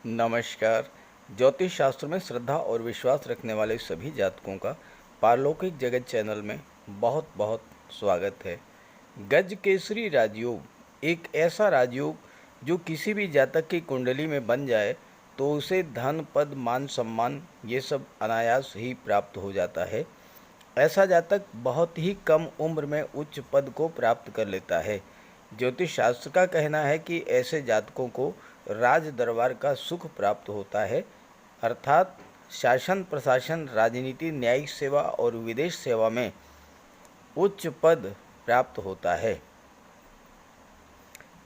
नमस्कार। ज्योतिष शास्त्र में श्रद्धा और विश्वास रखने वाले सभी जातकों का पारलौकिक जगत चैनल में बहुत बहुत स्वागत है। गज केसरी राजयोग एक ऐसा राजयोग जो किसी भी जातक की कुंडली में बन जाए तो उसे धन, पद, मान, सम्मान ये सब अनायास ही प्राप्त हो जाता है। ऐसा जातक बहुत ही कम उम्र में उच्च पद को प्राप्त कर लेता है। ज्योतिष शास्त्र का कहना है कि ऐसे जातकों को राज दरबार का सुख प्राप्त होता है, अर्थात शासन प्रशासन, राजनीति, न्यायिक सेवा और विदेश सेवा में उच्च पद प्राप्त होता है।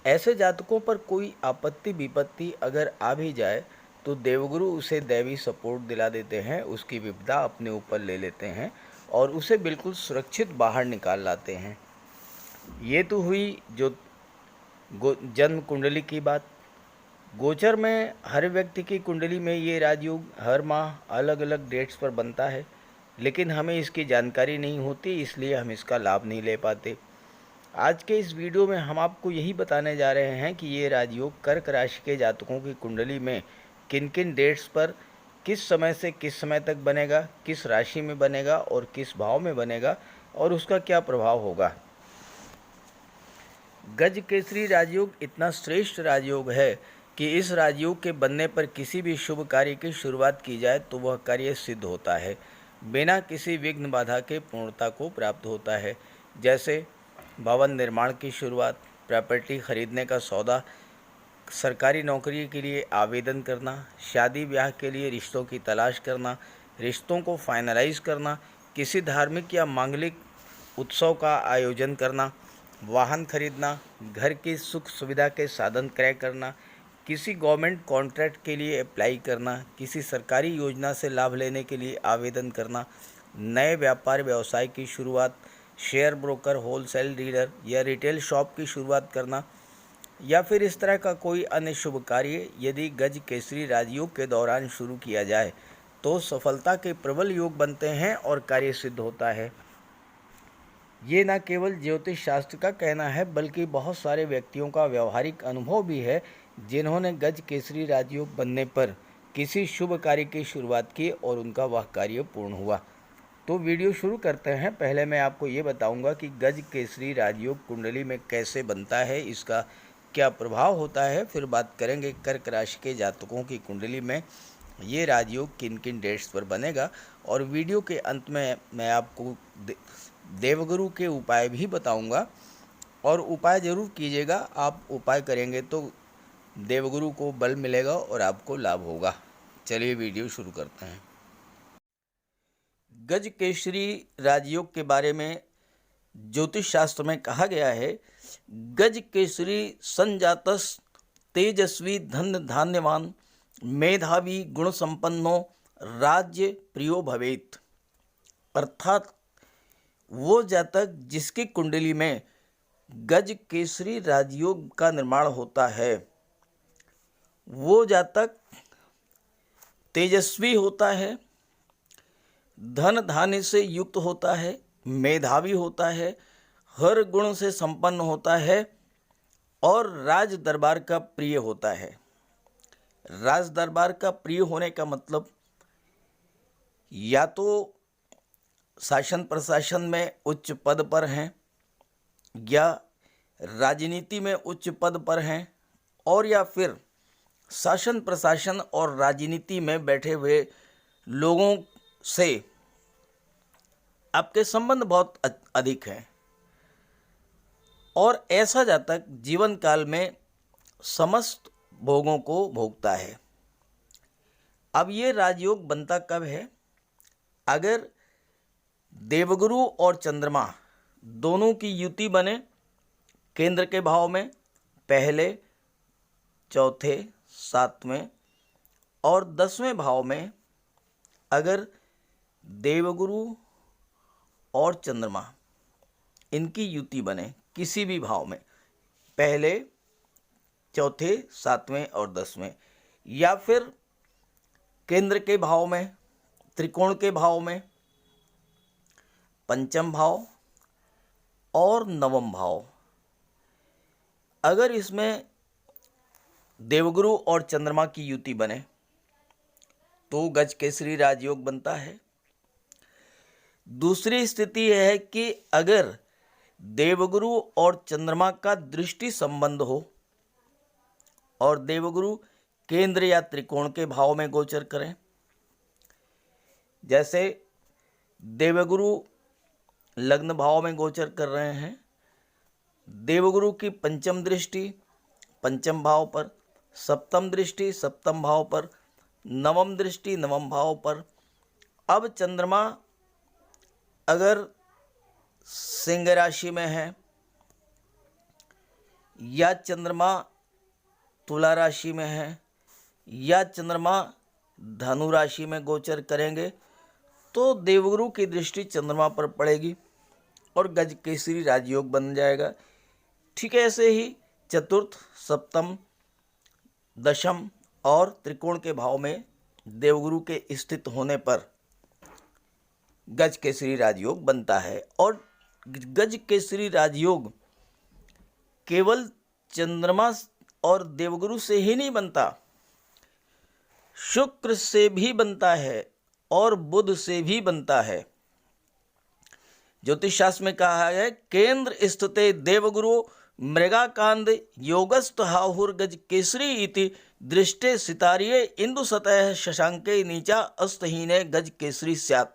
ऐसे जातकों पर कोई आपत्ति विपत्ति अगर आ भी जाए तो देवगुरु उसे दैवी सपोर्ट दिला देते हैं, उसकी विपदा अपने ऊपर ले लेते हैं और उसे बिल्कुल सुरक्षित बाहर निकाल लाते हैं। ये तो हुई जो जन्म कुंडली की बात। गोचर में हर व्यक्ति की कुंडली में ये राजयोग हर माह अलग अलग डेट्स पर बनता है, लेकिन हमें इसकी जानकारी नहीं होती, इसलिए हम इसका लाभ नहीं ले पाते। आज के इस वीडियो में हम आपको यही बताने जा रहे हैं कि ये राजयोग कर्क राशि के जातकों की कुंडली में किन किन डेट्स पर किस समय से किस समय तक बनेगा, किस राशि में बनेगा और किस भाव में बनेगा और उसका क्या प्रभाव होगा। गज केसरी राजयोग इतना श्रेष्ठ राजयोग है कि इस राजयोग के बनने पर किसी भी शुभ कार्य की शुरुआत की जाए तो वह कार्य सिद्ध होता है, बिना किसी विघ्न बाधा के पूर्णता को प्राप्त होता है। जैसे भवन निर्माण की शुरुआत, प्रॉपर्टी खरीदने का सौदा, सरकारी नौकरी के लिए आवेदन करना, शादी ब्याह के लिए रिश्तों की तलाश करना, रिश्तों को फाइनलाइज करना, किसी धार्मिक या मांगलिक उत्सव का आयोजन करना, वाहन खरीदना, घर की सुख सुविधा के साधन क्रय करना, किसी गवर्नमेंट कॉन्ट्रैक्ट के लिए अप्लाई करना, किसी सरकारी योजना से लाभ लेने के लिए आवेदन करना, नए व्यापार व्यवसाय की शुरुआत, शेयर ब्रोकर, होलसेल डीलर या रिटेल शॉप की शुरुआत करना या फिर इस तरह का कोई अन्य शुभ कार्य यदि गज केसरी राजयोग के दौरान शुरू किया जाए तो सफलता के प्रबल योग बनते हैं और कार्य सिद्ध होता है। ये न केवल ज्योतिष शास्त्र का कहना है बल्कि बहुत सारे व्यक्तियों का व्यवहारिक अनुभव भी है जिन्होंने गज केसरी राजयोग बनने पर किसी शुभ कार्य की शुरुआत की और उनका वह कार्य पूर्ण हुआ। तो वीडियो शुरू करते हैं। पहले मैं आपको ये बताऊंगा कि गज केसरी राजयोग कुंडली में कैसे बनता है, इसका क्या प्रभाव होता है। फिर बात करेंगे कर्क राशि के जातकों की कुंडली में ये राजयोग किन किन डेट्स पर बनेगा और वीडियो के अंत में मैं आपको देवगुरु के उपाय भी बताऊंगा और उपाय ज़रूर कीजिएगा। आप उपाय करेंगे तो देवगुरु को बल मिलेगा और आपको लाभ होगा। चलिए वीडियो शुरू करते हैं। गज केसरी राजयोग के बारे में ज्योतिष शास्त्र में कहा गया है, गज केसरी संजातस तेजस्वी धन धान्यवान मेधावी गुण संपन्नो राज्य प्रियो भवेत। अर्थात वो जातक जिसकी कुंडली में गज केसरी राजयोग का निर्माण होता है वो जातक तेजस्वी होता है, धन धान्य से युक्त होता है, मेधावी होता है, हर गुण से संपन्न होता है और राज दरबार का प्रिय होता है। राज दरबार का प्रिय होने का मतलब या तो शासन प्रशासन में उच्च पद पर हैं या राजनीति में उच्च पद पर हैं और या फिर शासन प्रशासन और राजनीति में बैठे हुए लोगों से आपके संबंध बहुत अधिक हैं और ऐसा जातक जीवन काल में समस्त भोगों को भोगता है। अब ये राजयोग बनता कब है? अगर देवगुरु और चंद्रमा दोनों की युति बने केंद्र के भाव में, पहले, चौथे, सातवें और 10वें भाव में, अगर देवगुरु और चंद्रमा इनकी युति बने किसी भी भाव में, पहले, चौथे, सातवें और 10वें, या फिर केंद्र के भाव में, त्रिकोण के भाव में, पंचम भाव और नवम भाव, अगर इसमें देवगुरु और चंद्रमा की युति बने तो गज केसरी राजयोग बनता है। दूसरी स्थिति यह है कि अगर देवगुरु और चंद्रमा का दृष्टि संबंध हो और देवगुरु केंद्र या त्रिकोण के भाव में गोचर करें, जैसे देवगुरु लग्न भाव में गोचर कर रहे हैं, देवगुरु की पंचम दृष्टि पंचम भाव पर, सप्तम दृष्टि सप्तम भाव पर, नवम दृष्टि नवम भाव पर। अब चंद्रमा अगर सिंह राशि में है या चंद्रमा तुला राशि में है या चंद्रमा धनु राशि में गोचर करेंगे तो देवगुरु की दृष्टि चंद्रमा पर पड़ेगी और गज केसरी राजयोग बन जाएगा। ठीक है, ऐसे ही चतुर्थ सप्तम दशम और त्रिकोण के भाव में देवगुरु के स्थित होने पर गज केसरी राजयोग बनता है। और गज केसरी राजयोग केवल चंद्रमा और देवगुरु से ही नहीं बनता, शुक्र से भी बनता है और बुध से भी बनता है। ज्योतिष शास्त्र में कहा है केंद्र स्थिते देवगुरु मृगाकांद योगस्थ हाहुर्गज केसरी इति दृष्टे सितारिये इंदु सतह शशांके नीचा अस्तहीने गज केसरी स्यात्।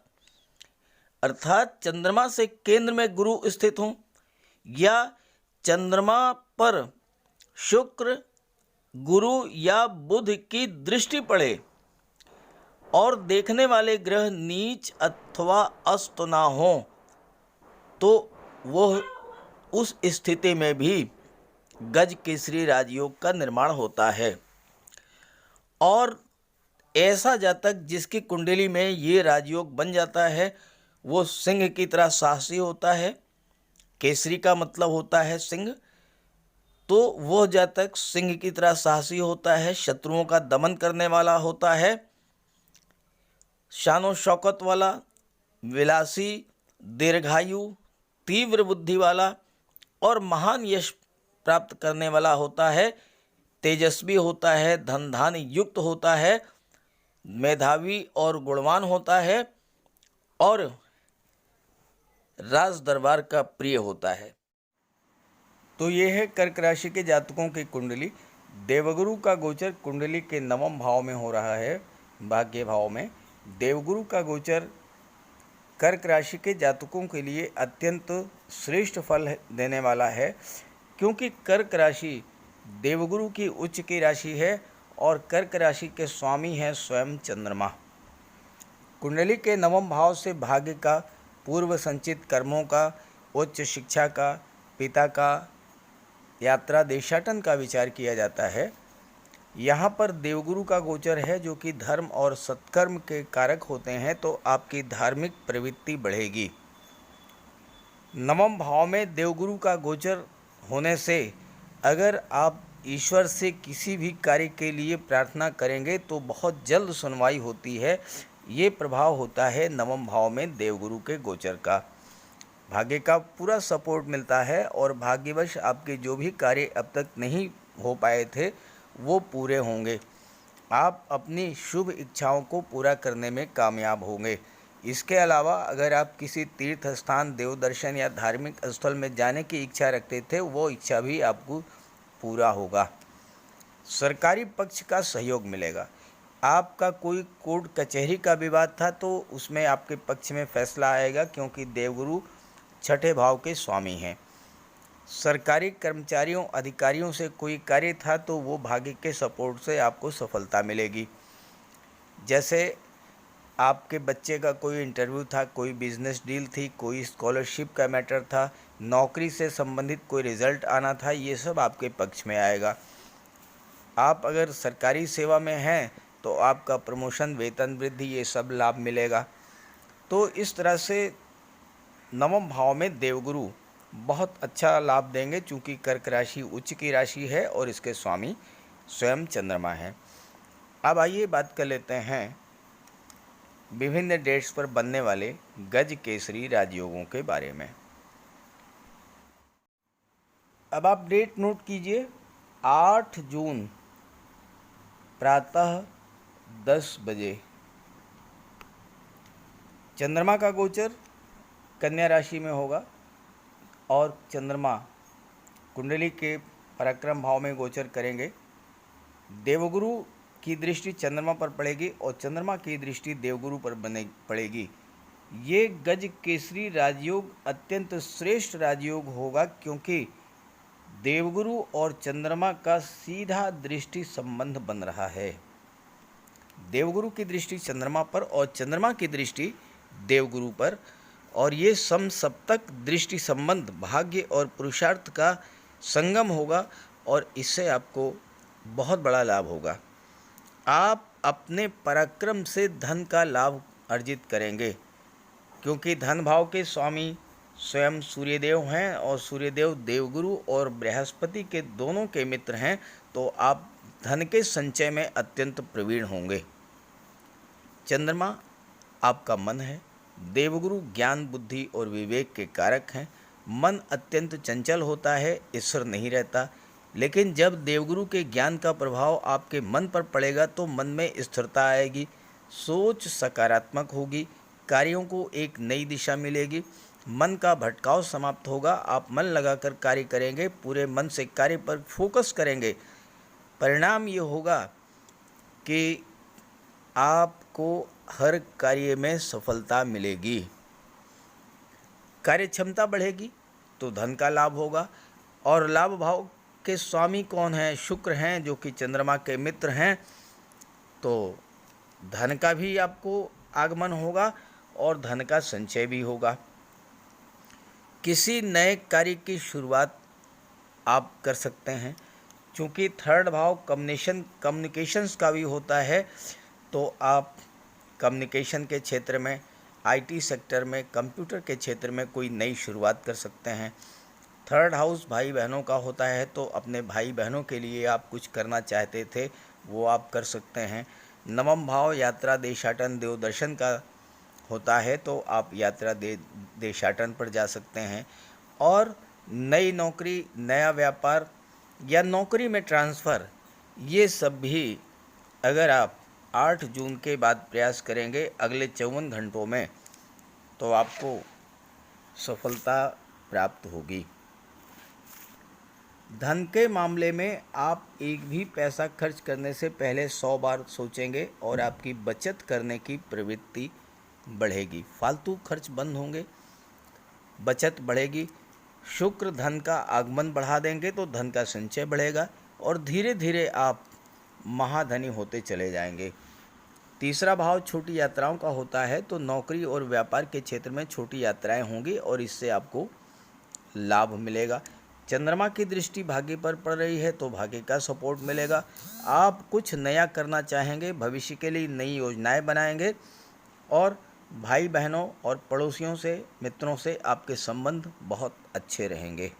अर्थात चंद्रमा से केंद्र में गुरु स्थित हों या चंद्रमा पर शुक्र गुरु या बुध की दृष्टि पड़े और देखने वाले ग्रह नीच अथवा अस्त ना हो तो वह उस स्थिति में भी गज केसरी राजयोग का निर्माण होता है। और ऐसा जातक जिसकी कुंडली में ये राजयोग बन जाता है वो सिंह की तरह साहसी होता है। केसरी का मतलब होता है सिंह, तो वह जातक सिंह की तरह साहसी होता है, शत्रुओं का दमन करने वाला होता है, शानो शौकत वाला, विलासी, दीर्घायु, तीव्र बुद्धि वाला और महान यश प्राप्त करने वाला होता है, तेजस्वी होता है, धन धान युक्त होता है, मेधावी और गुणवान होता है और राज दरबार का प्रिय होता है। तो ये है कर्क राशि के जातकों की कुंडली। देवगुरु का गोचर कुंडली के नवम भाव में हो रहा है, भाग्य भाव में। देवगुरु का गोचर कर्क राशि के जातकों के लिए अत्यंत श्रेष्ठ फल देने वाला है, क्योंकि कर्क राशि देवगुरु की उच्च की राशि है और कर्क राशि के स्वामी हैं स्वयं चंद्रमा। कुंडली के नवम भाव से भाग्य का, पूर्व संचित कर्मों का, उच्च शिक्षा का, पिता का, यात्रा देशाटन का विचार किया जाता है। यहाँ पर देवगुरु का गोचर है जो कि धर्म और सत्कर्म के कारक होते हैं, तो आपकी धार्मिक प्रवृत्ति बढ़ेगी। नवम भाव में देवगुरु का गोचर होने से अगर आप ईश्वर से किसी भी कार्य के लिए प्रार्थना करेंगे तो बहुत जल्द सुनवाई होती है। ये प्रभाव होता है नवम भाव में देवगुरु के गोचर का। भाग्य का पूरा सपोर्ट मिलता है और भाग्यवश आपके जो भी कार्य अब तक नहीं हो पाए थे वो पूरे होंगे। आप अपनी शुभ इच्छाओं को पूरा करने में कामयाब होंगे। इसके अलावा अगर आप किसी तीर्थ स्थान, देव दर्शन या धार्मिक स्थल में जाने की इच्छा रखते थे वो इच्छा भी आपको पूरा होगा। सरकारी पक्ष का सहयोग मिलेगा। आपका कोई कोर्ट कचहरी का विवाद था तो उसमें आपके पक्ष में फैसला आएगा, क्योंकि देवगुरु छठे भाव के स्वामी हैं। सरकारी कर्मचारियों अधिकारियों से कोई कार्य था तो वो भाग्य के सपोर्ट से आपको सफलता मिलेगी। जैसे आपके बच्चे का कोई इंटरव्यू था, कोई बिजनेस डील थी, कोई स्कॉलरशिप का मैटर था, नौकरी से संबंधित कोई रिजल्ट आना था, ये सब आपके पक्ष में आएगा। आप अगर सरकारी सेवा में हैं तो आपका प्रमोशन, वेतन वृद्धि, ये सब लाभ मिलेगा। तो इस तरह से नवम भाव में देवगुरु बहुत अच्छा लाभ देंगे, चूँकि कर्क राशि उच्च की राशि है और इसके स्वामी स्वयं चंद्रमा है। अब आइए बात कर लेते हैं विभिन्न डेट्स पर बनने वाले गज केसरी राजयोगों के बारे में। अब आप डेट नोट कीजिए, 8 जून प्रातः 10 बजे। चंद्रमा का गोचर कन्या राशि में होगा और चंद्रमा कुंडली के पराक्रम भाव में गोचर करेंगे। देवगुरु की दृष्टि चंद्रमा पर पड़ेगी और चंद्रमा की दृष्टि देवगुरु पर पड़ेगी। ये गज केसरी राजयोग अत्यंत श्रेष्ठ राजयोग होगा, क्योंकि देवगुरु और चंद्रमा का सीधा दृष्टि संबंध बन रहा है। देवगुरु की दृष्टि चंद्रमा पर और चंद्रमा की दृष्टि देवगुरु पर, और ये समसप्तक दृष्टि संबंध भाग्य और पुरुषार्थ का संगम होगा और इससे आपको बहुत बड़ा लाभ होगा। आप अपने पराक्रम से धन का लाभ अर्जित करेंगे, क्योंकि धन भाव के स्वामी स्वयं सूर्यदेव हैं और सूर्यदेव देवगुरु और बृहस्पति के दोनों के मित्र हैं, तो आप धन के संचय में अत्यंत प्रवीण होंगे। चंद्रमा आपका मन है, देवगुरु ज्ञान बुद्धि और विवेक के कारक हैं। मन अत्यंत चंचल होता है, ईश्वर नहीं रहता, लेकिन जब देवगुरु के ज्ञान का प्रभाव आपके मन पर पड़ेगा तो मन में स्थिरता आएगी, सोच सकारात्मक होगी, कार्यों को एक नई दिशा मिलेगी, मन का भटकाव समाप्त होगा। आप मन लगाकर कार्य करेंगे, पूरे मन से कार्य पर फोकस करेंगे। परिणाम ये होगा कि आपको हर कार्य में सफलता मिलेगी, कार्य क्षमता बढ़ेगी तो धन का लाभ होगा। और लाभ भाव के स्वामी कौन हैं? शुक्र हैं, जो कि चंद्रमा के मित्र हैं, तो धन का भी आपको आगमन होगा और धन का संचय भी होगा। किसी नए कार्य की शुरुआत आप कर सकते हैं, क्योंकि थर्ड भाव कम्युनिकेशंस का भी होता है, तो आप कम्युनिकेशन के क्षेत्र में, आईटी सेक्टर में, कंप्यूटर के क्षेत्र में कोई नई शुरुआत कर सकते हैं। थर्ड हाउस भाई बहनों का होता है, तो अपने भाई बहनों के लिए आप कुछ करना चाहते थे वो आप कर सकते हैं। नवम भाव यात्रा देशाटन देव दर्शन का होता है, तो आप यात्रा देशाटन पर जा सकते हैं। और नई नौकरी, नया व्यापार या नौकरी में ट्रांसफ़र, ये सब भी अगर आप 8 जून के बाद प्रयास करेंगे अगले 54 घंटों में, तो आपको सफलता प्राप्त होगी। धन के मामले में आप एक भी पैसा खर्च करने से पहले 100 बार सोचेंगे और आपकी बचत करने की प्रवृत्ति बढ़ेगी। फालतू खर्च बंद होंगे, बचत बढ़ेगी। शुक्र धन का आगमन बढ़ा देंगे तो धन का संचय बढ़ेगा और धीरे धीरे आप महाधनी होते चले जाएंगे। तीसरा भाव छोटी यात्राओं का होता है, तो नौकरी और व्यापार के क्षेत्र में छोटी यात्राएं होंगी और इससे आपको लाभ मिलेगा। चंद्रमा की दृष्टि भाग्य पर पड़ रही है, तो भाग्य का सपोर्ट मिलेगा। आप कुछ नया करना चाहेंगे, भविष्य के लिए नई योजनाएं बनाएंगे और भाई बहनों और पड़ोसियों से, मित्रों से आपके संबंध बहुत अच्छे रहेंगे।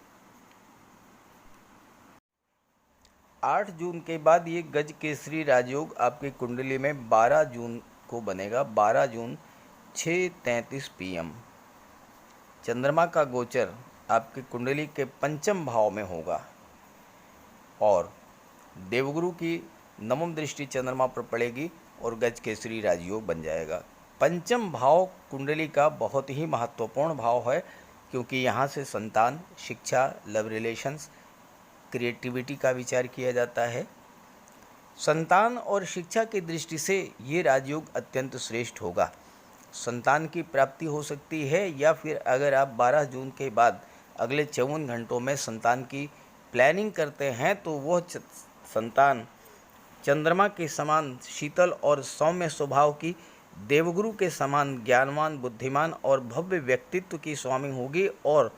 8 जून के बाद ये गज केसरी राजयोग आपकी कुंडली में 12 जून को बनेगा। 12 जून 6:33 PM चंद्रमा का गोचर आपकी कुंडली के पंचम भाव में होगा और देवगुरु की नवम दृष्टि चंद्रमा पर पड़ेगी और गज केसरी राजयोग बन जाएगा। पंचम भाव कुंडली का बहुत ही महत्वपूर्ण भाव है, क्योंकि यहाँ से संतान, शिक्षा, लव रिलेशंस, क्रिएटिविटी का विचार किया जाता है। संतान और शिक्षा की दृष्टि से ये राजयोग अत्यंत श्रेष्ठ होगा। संतान की प्राप्ति हो सकती है, या फिर अगर आप 12 जून के बाद अगले 54 घंटों में संतान की प्लानिंग करते हैं, तो वह संतान चंद्रमा के समान शीतल और सौम्य स्वभाव की, देवगुरु के समान ज्ञानवान, बुद्धिमान और भव्य व्यक्तित्व की स्वामी होगी और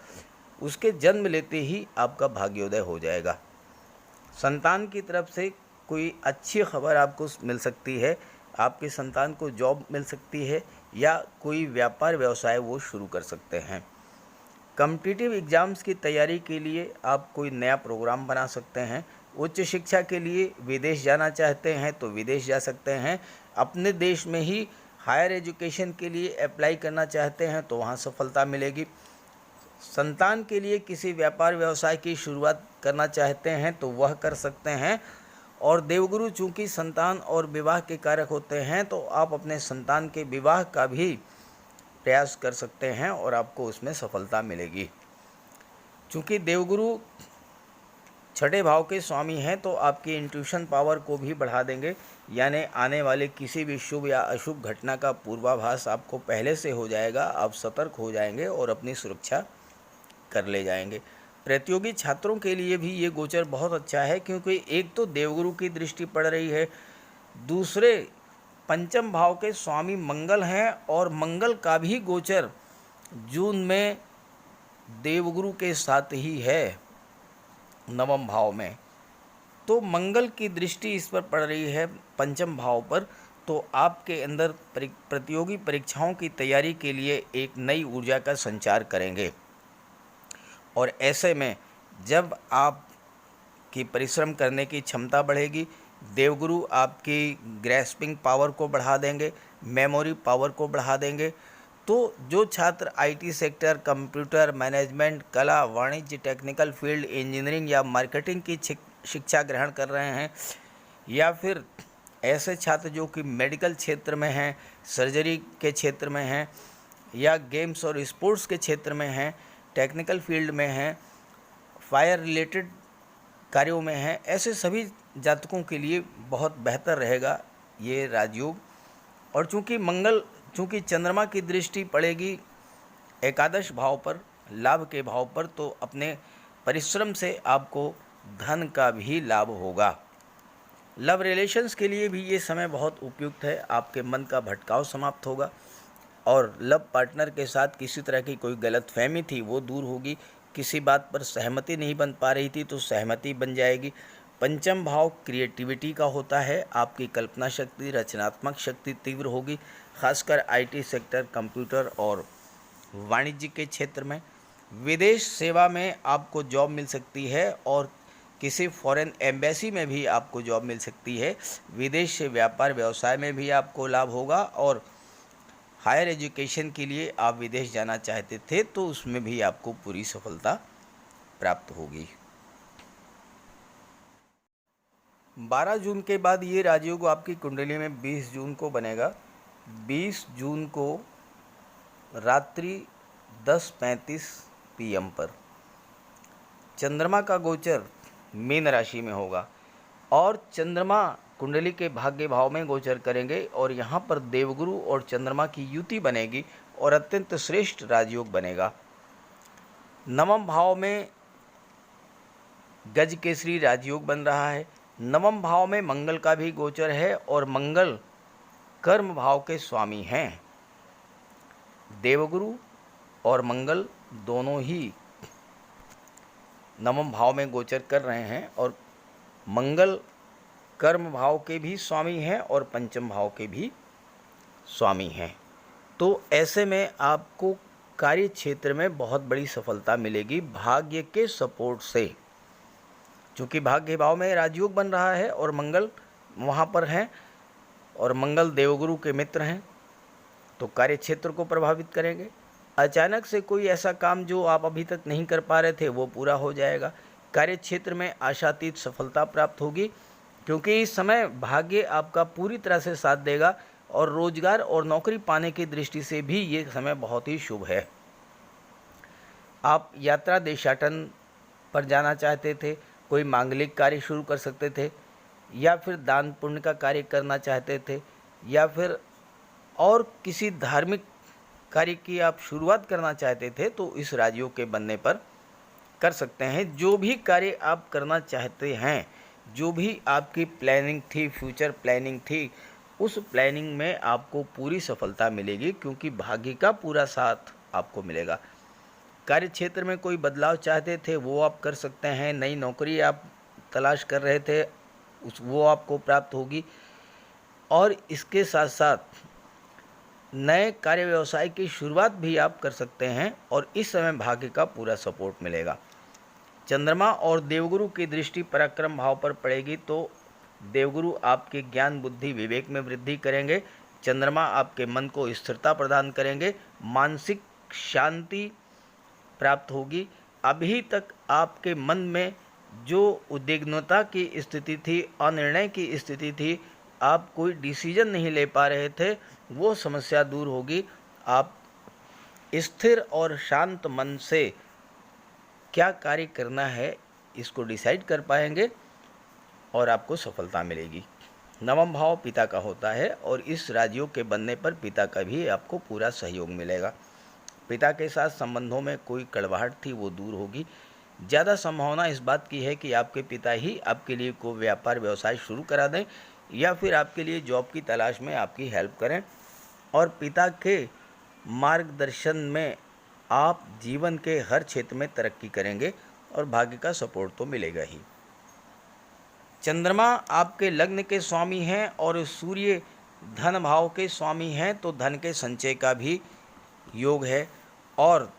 उसके जन्म लेते ही आपका भाग्योदय हो जाएगा। संतान की तरफ से कोई अच्छी खबर आपको मिल सकती है, आपके संतान को जॉब मिल सकती है या कोई व्यापार व्यवसाय वो शुरू कर सकते हैं। कॉम्पिटिटिव एग्ज़ाम्स की तैयारी के लिए आप कोई नया प्रोग्राम बना सकते हैं। उच्च शिक्षा के लिए विदेश जाना चाहते हैं तो विदेश जा सकते हैं। अपने देश में ही हायर एजुकेशन के लिए अप्लाई करना चाहते हैं तो वहाँ सफलता मिलेगी। संतान के लिए किसी व्यापार व्यवसाय की शुरुआत करना चाहते हैं तो वह कर सकते हैं। और देवगुरु चूँकि संतान और विवाह के कारक होते हैं, तो आप अपने संतान के विवाह का भी प्रयास कर सकते हैं और आपको उसमें सफलता मिलेगी। चूँकि देवगुरु छठे भाव के स्वामी हैं, तो आपकी इंट्यूशन पावर को भी बढ़ा देंगे, यानी आने वाले किसी भी शुभ या अशुभ घटना का पूर्वाभास आपको पहले से हो जाएगा। आप सतर्क हो जाएंगे और अपनी सुरक्षा कर ले जाएंगे। प्रतियोगी छात्रों के लिए भी ये गोचर बहुत अच्छा है, क्योंकि एक तो देवगुरु की दृष्टि पड़ रही है, दूसरे पंचम भाव के स्वामी मंगल हैं और मंगल का भी गोचर जून में देवगुरु के साथ ही है नवम भाव में। तो मंगल की दृष्टि इस पर पड़ रही है पंचम भाव पर, तो आपके अंदर प्रतियोगी परीक्षाओं की तैयारी के लिए एक नई ऊर्जा का संचार करेंगे। और ऐसे में जब आपकी परिश्रम करने की क्षमता बढ़ेगी, देवगुरु आपकी ग्रैस्पिंग पावर को बढ़ा देंगे, मेमोरी पावर को बढ़ा देंगे। तो जो छात्र आईटी सेक्टर, कंप्यूटर मैनेजमेंट, कला, वाणिज्य, टेक्निकल फील्ड, इंजीनियरिंग या मार्केटिंग की शिक्षा ग्रहण कर रहे हैं, या फिर ऐसे छात्र जो कि मेडिकल क्षेत्र में हैं, सर्जरी के क्षेत्र में हैं, या गेम्स और स्पोर्ट्स के क्षेत्र में हैं, टेक्निकल फील्ड में हैं, फायर रिलेटेड कार्यों में हैं, ऐसे सभी जातकों के लिए बहुत बेहतर रहेगा ये राजयोग। और चूँकि चंद्रमा की दृष्टि पड़ेगी एकादश भाव पर, लाभ के भाव पर, तो अपने परिश्रम से आपको धन का भी लाभ होगा। लव रिलेशंस के लिए भी ये समय बहुत उपयुक्त है। आपके मन का भटकाव समाप्त होगा और लव पार्टनर के साथ किसी तरह की कोई गलतफहमी थी वो दूर होगी। किसी बात पर सहमति नहीं बन पा रही थी तो सहमति बन जाएगी। पंचम भाव क्रिएटिविटी का होता है। आपकी कल्पना शक्ति, रचनात्मक शक्ति तीव्र होगी, खासकर आईटी सेक्टर, कंप्यूटर और वाणिज्य के क्षेत्र में। विदेश सेवा में आपको जॉब मिल सकती है और किसी फॉरेन एम्बेसी में भी आपको जॉब मिल सकती है। विदेश से व्यापार व्यवसाय में भी आपको लाभ होगा और हायर एजुकेशन के लिए आप विदेश जाना चाहते थे तो उसमें भी आपको पूरी सफलता प्राप्त होगी। 12 जून के बाद ये राजयोग आपकी कुंडली में 20 जून को बनेगा। 20 जून को रात्रि 10:35 PM पर चंद्रमा का गोचर मीन राशि में होगा और चंद्रमा कुंडली के भाग्य भाव में गोचर करेंगे और यहाँ पर देवगुरु और चंद्रमा की युति बनेगी और अत्यंत श्रेष्ठ राजयोग बनेगा। नवम भाव में गज केसरी राजयोग बन रहा है। नवम भाव में मंगल का भी गोचर है और मंगल कर्म भाव के स्वामी हैं। देवगुरु और मंगल दोनों ही नवम भाव में गोचर कर रहे हैं और मंगल कर्म भाव के भी स्वामी हैं और पंचम भाव के भी स्वामी हैं। तो ऐसे में आपको कार्य क्षेत्र में बहुत बड़ी सफलता मिलेगी भाग्य के सपोर्ट से। चूँकि भाग्य भाव में राजयोग बन रहा है और मंगल वहाँ पर हैं और मंगल देवगुरु के मित्र हैं, तो कार्य क्षेत्र को प्रभावित करेंगे। अचानक से कोई ऐसा काम जो आप अभी तक नहीं कर पा रहे थे वो पूरा हो जाएगा। कार्य क्षेत्र में आशातीत सफलता प्राप्त होगी क्योंकि इस समय भाग्य आपका पूरी तरह से साथ देगा और रोजगार और नौकरी पाने की दृष्टि से भी ये समय बहुत ही शुभ है। आप यात्रा देशाटन पर जाना चाहते थे, कोई मांगलिक कार्य शुरू कर सकते थे या फिर दान पुण्य का कार्य करना चाहते थे या फिर और किसी धार्मिक कार्य की आप शुरुआत करना चाहते थे तो इस राजयोग के बनने पर कर सकते हैं। जो भी कार्य आप करना चाहते हैं, जो भी आपकी प्लानिंग थी, फ्यूचर प्लानिंग थी, उस प्लानिंग में आपको पूरी सफलता मिलेगी क्योंकि भाग्य का पूरा साथ आपको मिलेगा। कार्य क्षेत्र में कोई बदलाव चाहते थे वो आप कर सकते हैं। नई नौकरी आप तलाश कर रहे थे वो आपको प्राप्त होगी और इसके साथ साथ नए कार्य व्यवसाय की शुरुआत भी आप कर सकते हैं और इस समय भाग्य का पूरा सपोर्ट मिलेगा। चंद्रमा और देवगुरु की दृष्टि पराक्रम भाव पर पड़ेगी तो देवगुरु आपके ज्ञान, बुद्धि, विवेक में वृद्धि करेंगे। चंद्रमा आपके मन को स्थिरता प्रदान करेंगे, मानसिक शांति प्राप्त होगी। अभी तक आपके मन में जो उद्विग्नता की स्थिति थी, अनिर्णय की स्थिति थी, आप कोई डिसीजन नहीं ले पा रहे थे, वो समस्या दूर होगी। आप स्थिर और शांत मन से क्या कार्य करना है इसको डिसाइड कर पाएंगे और आपको सफलता मिलेगी। नवम भाव पिता का होता है और इस राजयोग के बनने पर पिता का भी आपको पूरा सहयोग मिलेगा। पिता के साथ संबंधों में कोई कड़वाहट थी वो दूर होगी। ज़्यादा संभावना इस बात की है कि आपके पिता ही आपके लिए कोई व्यापार व्यवसाय शुरू करा दें या फिर आपके लिए जॉब की तलाश में आपकी हेल्प करें, और पिता के मार्गदर्शन में आप जीवन के हर क्षेत्र में तरक्की करेंगे और भाग्य का सपोर्ट तो मिलेगा ही। चंद्रमा आपके लग्न के स्वामी हैं और सूर्य धन भाव के स्वामी हैं, तो धन के संचय का भी योग है। और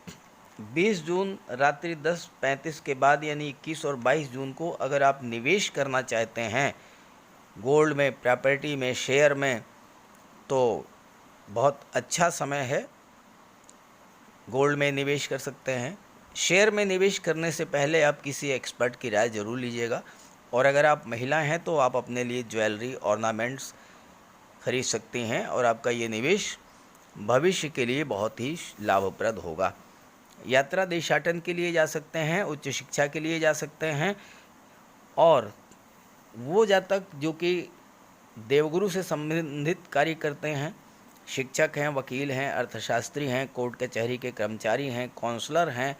20 जून रात्रि 10:35 के बाद यानी 21 और 22 जून को अगर आप निवेश करना चाहते हैं गोल्ड में, प्रॉपर्टी में, शेयर में, तो बहुत अच्छा समय है। गोल्ड में निवेश कर सकते हैं। शेयर में निवेश करने से पहले आप किसी एक्सपर्ट की राय ज़रूर लीजिएगा। और अगर आप महिला हैं तो आप अपने लिए ज्वेलरी, ऑर्नामेंट्स खरीद सकती हैं और आपका ये निवेश भविष्य के लिए बहुत ही लाभप्रद होगा। यात्रा देशाटन के लिए जा सकते हैं, उच्च शिक्षा के लिए जा सकते हैं। और वो जातक जो कि देवगुरु से संबंधित कार्य करते हैं, शिक्षक हैं, वकील हैं, अर्थशास्त्री हैं, कोर्ट कचहरी के कर्मचारी हैं, काउंसलर हैं,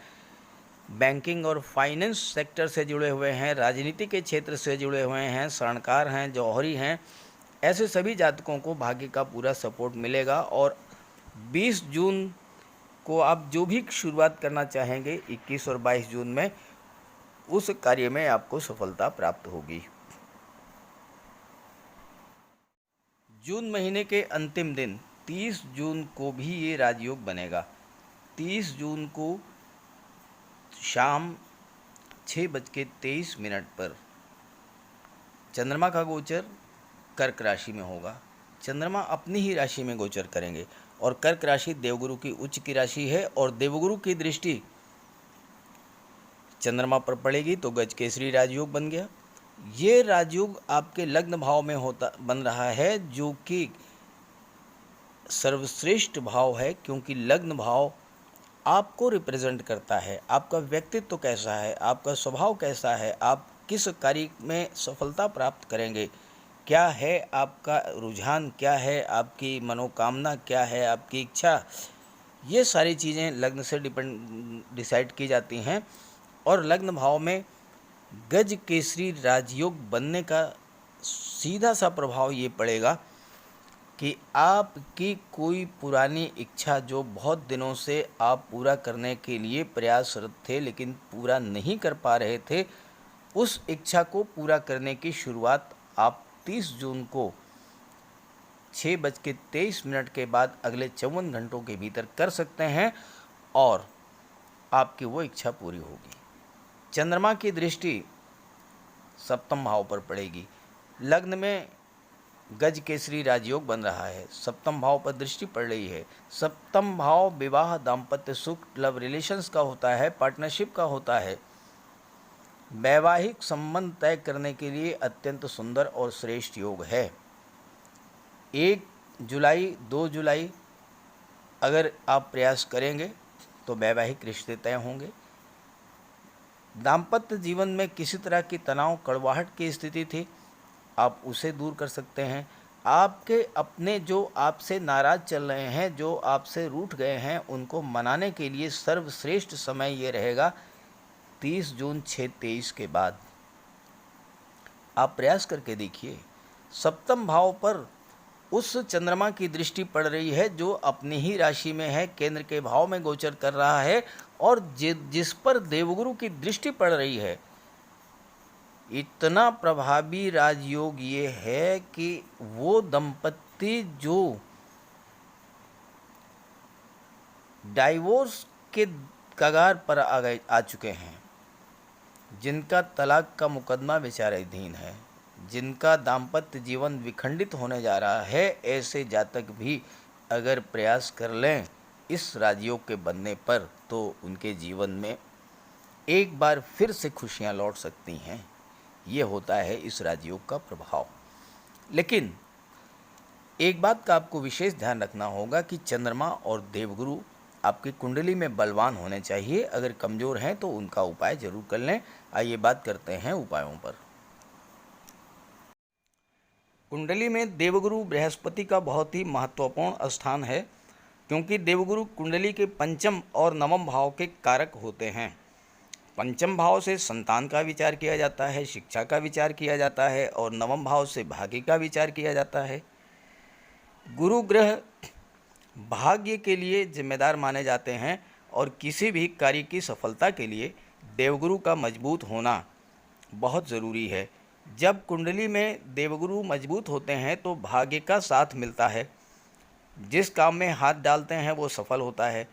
बैंकिंग और फाइनेंस सेक्टर से जुड़े हुए हैं, राजनीति के क्षेत्र से जुड़े हुए हैं, स्वर्णकार हैं, जौहरी हैं, ऐसे सभी जातकों को भाग्य का पूरा सपोर्ट मिलेगा। और 20 जून को आप जो भी शुरुआत करना चाहेंगे 21 और 22 जून में, उस कार्य में आपको सफलता प्राप्त होगी। जून महीने के अंतिम दिन 30 जून को भी ये राजयोग बनेगा। 30 जून को शाम 6:23 पर चंद्रमा का गोचर कर्क राशि में होगा। चंद्रमा अपनी ही राशि में गोचर करेंगे और कर्क राशि देवगुरु की उच्च की राशि है और देवगुरु की दृष्टि चंद्रमा पर पड़ेगी तो गज केसरी राजयोग बन गया। ये राजयोग आपके लग्न भाव में बन रहा है, जो कि सर्वश्रेष्ठ भाव है, क्योंकि लग्न भाव आपको रिप्रेजेंट करता है। आपका व्यक्तित्व कैसा है, आपका स्वभाव कैसा है, आप किस कार्य में सफलता प्राप्त करेंगे, क्या है आपका रुझान, क्या है आपकी मनोकामना, क्या है आपकी इच्छा, ये सारी चीज़ें लग्न से डिसाइड की जाती हैं। और लग्न भाव में गज केसरी राजयोग बनने का सीधा सा प्रभाव ये पड़ेगा कि आपकी कोई पुरानी इच्छा जो बहुत दिनों से आप पूरा करने के लिए प्रयासरत थे लेकिन पूरा नहीं कर पा रहे थे, उस इच्छा को पूरा करने की शुरुआत आप 30 जून को 6:23 के बाद अगले 54 घंटों के भीतर कर सकते हैं और आपकी वो इच्छा पूरी होगी। चंद्रमा की दृष्टि सप्तम भाव पर पड़ेगी। लग्न में गज केसरी राजयोग बन रहा है, सप्तम भाव पर दृष्टि पड़ रही है। सप्तम भाव विवाह, दाम्पत्य सुख, लव रिलेशंस का होता है, पार्टनरशिप का होता है। वैवाहिक संबंध तय करने के लिए अत्यंत सुंदर और श्रेष्ठ योग है। 1 जुलाई 2 जुलाई अगर आप प्रयास करेंगे तो वैवाहिक रिश्ते तय होंगे। दाम्पत्य जीवन में किसी तरह की तनाव, कड़वाहट की स्थिति थी, आप उसे दूर कर सकते हैं। आपके अपने जो आपसे नाराज़ चल रहे हैं, जो आपसे रूठ गए हैं, उनको मनाने के लिए सर्वश्रेष्ठ समय ये रहेगा 30 जून 6:23 के बाद। आप प्रयास करके देखिए। सप्तम भाव पर उस चंद्रमा की दृष्टि पड़ रही है जो अपनी ही राशि में है, केंद्र के भाव में गोचर कर रहा है और जिस पर देवगुरु की दृष्टि पड़ रही है। इतना प्रभावी राजयोग ये है कि वो दंपत्ति जो डाइवोर्स के कगार पर आ चुके हैं, जिनका तलाक का मुकदमा विचाराधीन है, जिनका दाम्पत्य जीवन विखंडित होने जा रहा है, ऐसे जातक भी अगर प्रयास कर लें इस राजयोग के बनने पर, तो उनके जीवन में एक बार फिर से खुशियाँ लौट सकती हैं। ये होता है इस राजयोग का प्रभाव। लेकिन एक बात का आपको विशेष ध्यान रखना होगा कि चंद्रमा और देवगुरु आपकी कुंडली में बलवान होने चाहिए। अगर कमज़ोर हैं तो उनका उपाय जरूर कर लें। आइए बात करते हैं उपायों पर। कुंडली में देवगुरु बृहस्पति का बहुत ही महत्वपूर्ण स्थान है, क्योंकि देवगुरु कुंडली के पंचम और नवम भाव के कारक होते हैं। पंचम भाव से संतान का विचार किया जाता है, शिक्षा का विचार किया जाता है, और नवम भाव से भाग्य का विचार किया जाता है। गुरु ग्रह भाग्य के लिए जिम्मेदार माने जाते हैं, और किसी भी कार्य की सफलता के लिए देवगुरु का मजबूत होना बहुत ज़रूरी है। जब कुंडली में देवगुरु मजबूत होते हैं तो भाग्य का साथ मिलता है। जिस काम में हाथ डालते हैं वो सफल होता है।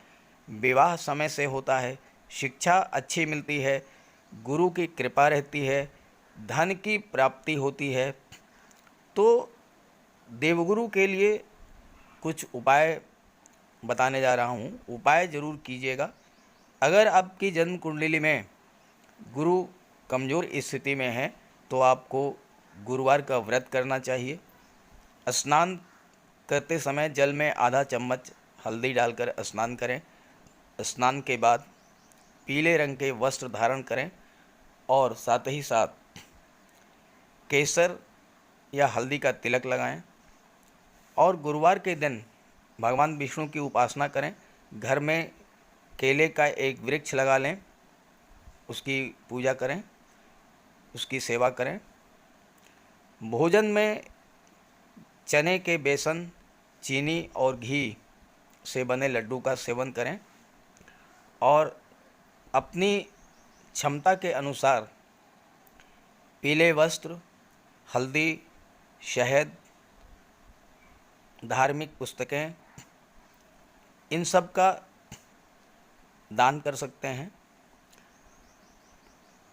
विवाह समय से होता है। शिक्षा अच्छी मिलती है। गुरु की कृपा रहती है। धन की प्राप्ति होती है। तो देवगुरु के लिए कुछ उपाय बताने जा रहा हूँ। उपाय ज़रूर कीजिएगा। अगर आपकी जन्म कुंडली में गुरु कमज़ोर स्थिति में है तो आपको गुरुवार का व्रत करना चाहिए। स्नान करते समय जल में आधा चम्मच हल्दी डालकर स्नान करें। स्नान के बाद पीले रंग के वस्त्र धारण करें, और साथ ही साथ केसर या हल्दी का तिलक लगाएं। और गुरुवार के दिन भगवान विष्णु की उपासना करें। घर में केले का एक वृक्ष लगा लें, उसकी पूजा करें, उसकी सेवा करें। भोजन में चने के बेसन, चीनी और घी से बने लड्डू का सेवन करें, और अपनी क्षमता के अनुसार पीले वस्त्र, हल्दी, शहद, धार्मिक पुस्तकें, इन सब का दान कर सकते हैं।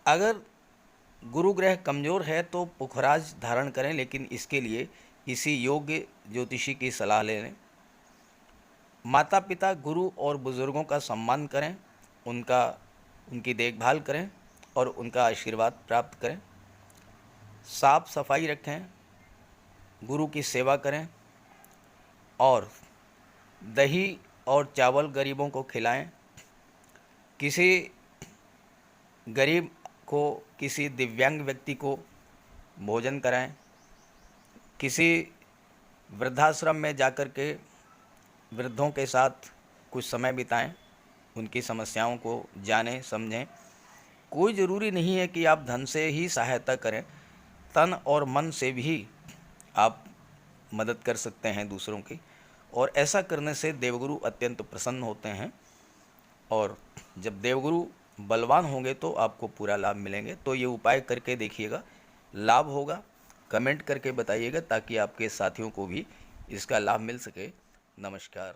अगर गुरु ग्रह कमज़ोर है तो पुखराज धारण करें, लेकिन इसके लिए किसी योग्य ज्योतिषी की सलाह ले लें। माता पिता, गुरु और बुज़ुर्गों का सम्मान करें, उनकी देखभाल करें और उनका आशीर्वाद प्राप्त करें। साफ सफाई रखें, गुरु की सेवा करें, और दही और चावल गरीबों को खिलाएं। किसी गरीब को, किसी दिव्यांग व्यक्ति को भोजन कराएं। किसी वृद्धाश्रम में जाकर के वृद्धों के साथ कुछ समय बिताएं, उनकी समस्याओं को जानें समझें। कोई ज़रूरी नहीं है कि आप धन से ही सहायता करें, तन और मन से भी आप मदद कर सकते हैं दूसरों की, और ऐसा करने से देवगुरु अत्यंत प्रसन्न होते हैं। और जब देवगुरु बलवान होंगे तो आपको पूरा लाभ मिलेंगे। तो ये उपाय करके देखिएगा, लाभ होगा। कमेंट करके बताइएगा ताकि आपके साथियों को भी इसका लाभ मिल सके। नमस्कार।